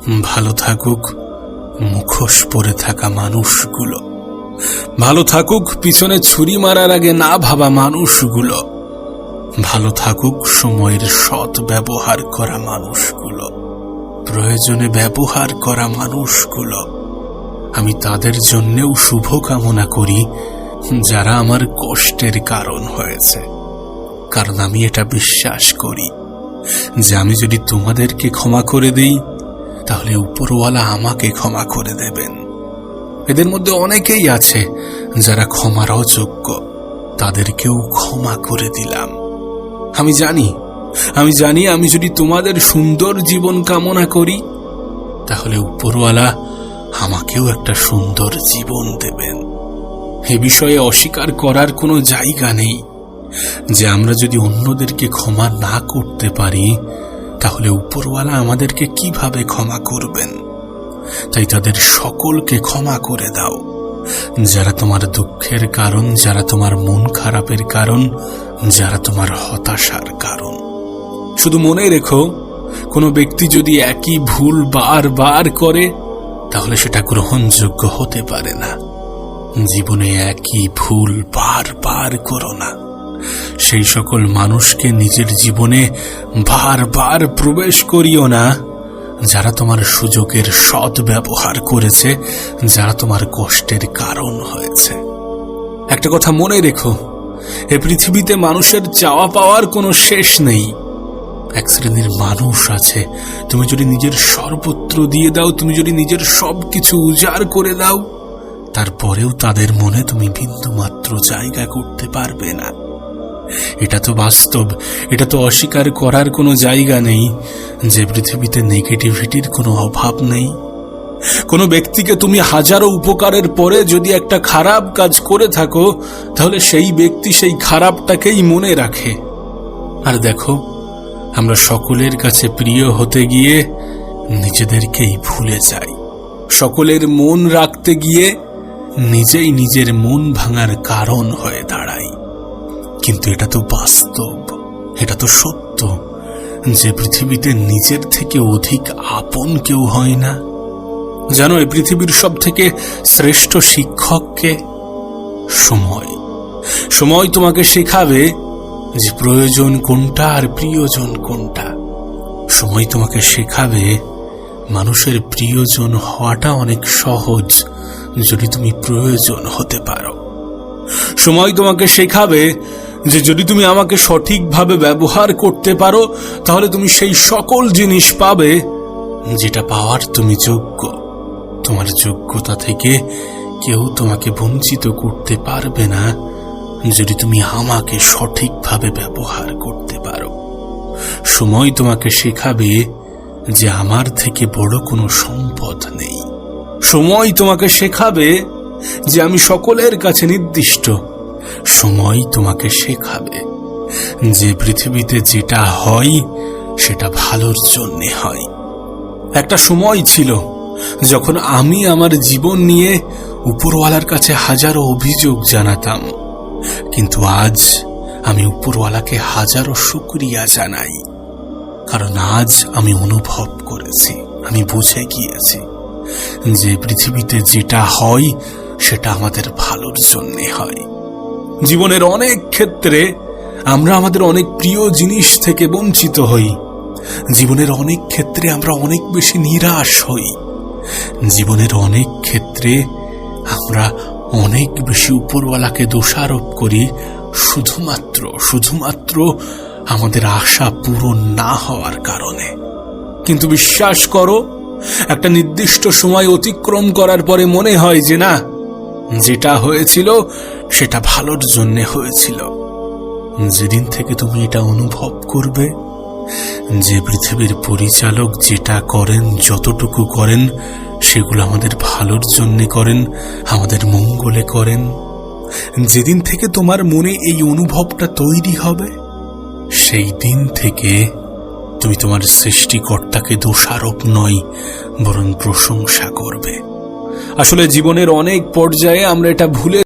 ভালো থাকুক মুখোশ পরে থাকা মানুষগুলো, ভালো থাকুক পিছনে ছুরি মারার আগে না ভাবা মানুষগুলো, ভালো থাকুক সময়ের সৎ ব্যবহার করা মানুষগুলো, প্রয়োজনে ব্যবহার করা মানুষগুলো। আমি তাদের জন্যেও শুভ কামনা করি যারা আমার কষ্টের কারণ হয়েছে, কারণ আমি এটা বিশ্বাস করি যে আমি যদি তোমাদেরকে ক্ষমা করে দিই তাহলে উপরওয়ালা আমাকে ক্ষমা করে দেবেন। এদের মধ্যে অনেকেই আছে যারা ক্ষমার অযোগ্য, তাদেরকেও ক্ষমা করে দিলাম। আমি জানি আমি যদি তোমাদের সুন্দর জীবন কামনা করি তাহলে উপরওয়ালা আমাকেও একটা সুন্দর জীবন দেবেন। এ বিষয়ে অস্বীকার করার কোনো জায়গা নেই যে আমরা যদি অন্যদেরকে ক্ষমা না করতে পারি তাহলে উপরওয়ালা আমাদেরকে কিভাবে ক্ষমা করবেন। তাই তাদের সকলকে ক্ষমা করে দাও, যারা তোমার দুঃখের কারণ, যারা তোমার মন খারাপের কারণ, যারা তোমার হতাশার কারণ। শুধু মনে রেখো, কোনো ব্যক্তি যদি একই ভুল বারবার করে তাহলে সেটা গ্রহণযোগ্য হতে পারে না। জীবনে একই ভুল বারবার করো না। সেই সকল মানুষকে নিজের জীবনে বারবার প্রবেশ করিও না যারা তোমার সুযোগের সৎ ব্যবহার করেছে, যারা তোমার কষ্টের কারণ হয়েছে। একটা কথা মনে রেখো, এ পৃথিবীতে মানুষের চাওয়া পাওয়ার কোনো শেষ নেই। এক শ্রেণীর মানুষ আছে, তুমি যদি নিজের সর্বত্র দিয়ে দাও, তুমি যদি নিজের সবকিছু উজাড় করে দাও, তারপরেও তাদের মনে তুমি বিন্দুমাত্র জায়গা করতে পারবে না। এটা তো বাস্তব, এটা তো অস্বীকার করার কোনো জায়গা নেই যে পৃথিবীতে নেগেটিভিটির কোনো অভাব নেই। কোনো ব্যক্তিকে তুমি হাজারো উপকারের পরে যদি একটা খারাপ কাজ করে থাকো তাহলে সেই ব্যক্তি সেই খারাপটাকেই মনে রাখে। আর দেখো, আমরা সকলের কাছে প্রিয় হতে গিয়ে নিজেদেরকেই ভুলে যাই। সকলের মন রাখতে গিয়ে নিজেই নিজের মন ভাঙার কারণ হয়ে দাঁড়াই। কিন্তু এটা তো বাস্তব, এটা তো সত্য যে পৃথিবীতে নিজের থেকে অধিক আপন কেউ হয় না। জানো, এই পৃথিবীর সব থেকে শ্রেষ্ঠ শিক্ষককে সময়। সময় তোমাকে শেখাবে যে প্রয়োজন কোনটা আর প্রিয়জন কোনটা। সময় তোমাকে শেখাবে মানুষের প্রিয়জন হওয়াটা অনেক সহজ যদি তুমি প্রয়োজন হতে পারো। সময় তোমাকে শেখাবে যে যদি তুমি আমাকে সঠিকভাবে ব্যবহার করতে পারো তাহলে তুমি সেই সকল জিনিস পাবে যেটা পাওয়ার তুমি যোগ্য। তোমার যোগ্যতা থেকে কেউ তোমাকে বঞ্চিত করতে পারবে না যদি তুমি আমাকে সঠিকভাবে ব্যবহার করতে পারো। সময় তোমাকে শেখাবে যে আমার থেকে বড় কোনো সম্পদ নেই। সময় তোমাকে শেখাবে যে আমি সকলের কাছে নির্দিষ্ট। সময় তোমাকে শেখাবে যে পৃথিবীতে যেটা হয় সেটা ভালোর জন্যে হয়। একটা সময় ছিল যখন আমি আমার জীবন নিয়ে উপরওয়ালার কাছে হাজারো অভিযোগ জানাতাম, কিন্তু আজ আমি উপরওয়ালাকে হাজারো শুকরিয়া জানাই। কারণ আজ আমি অনুভব করেছি, আমি বুঝে গিয়েছি যে পৃথিবীতে যেটা হয় সেটা আমাদের ভালোর জন্যে হয়। জীবনের অনেক ক্ষেত্রে আমরা আমাদের অনেক প্রিয় জিনিস থেকে বঞ্চিত হই। জীবনের অনেক ক্ষেত্রে আমরা অনেক বেশি নিরাশ হই। জীবনের অনেক ক্ষেত্রে আমরা অনেক বেশি উপরওয়ালাকে দোষারোপ করি শুধুমাত্র আমাদের আশা পূরণ না হওয়ার কারণে। কিন্তু বিশ্বাস করো, একটা নির্দিষ্ট সময় অতিক্রম করার পরে মনে হয় যে না, যেটা হয়েছিল সেটা ভালোর জন্য হয়েছিল। যেদিন থেকে তুমি এটা অনুভব করবে যে পৃথিবীর পরিচালক যেটা করেন, যতটুকু করেন সেগুলো আমাদের ভালোর জন্য করেন, আমাদের মঙ্গলে করেন, যেদিন থেকে তোমার মনে এই অনুভবটা তৈরি হবে সেই দিন থেকে তুমি তোমার সৃষ্টিকর্তাকে দোষারোপ নয় বরং প্রশংসা করবে। আসলে জীবনের অনেক পর্যায়ে আমরা এটা ভুলে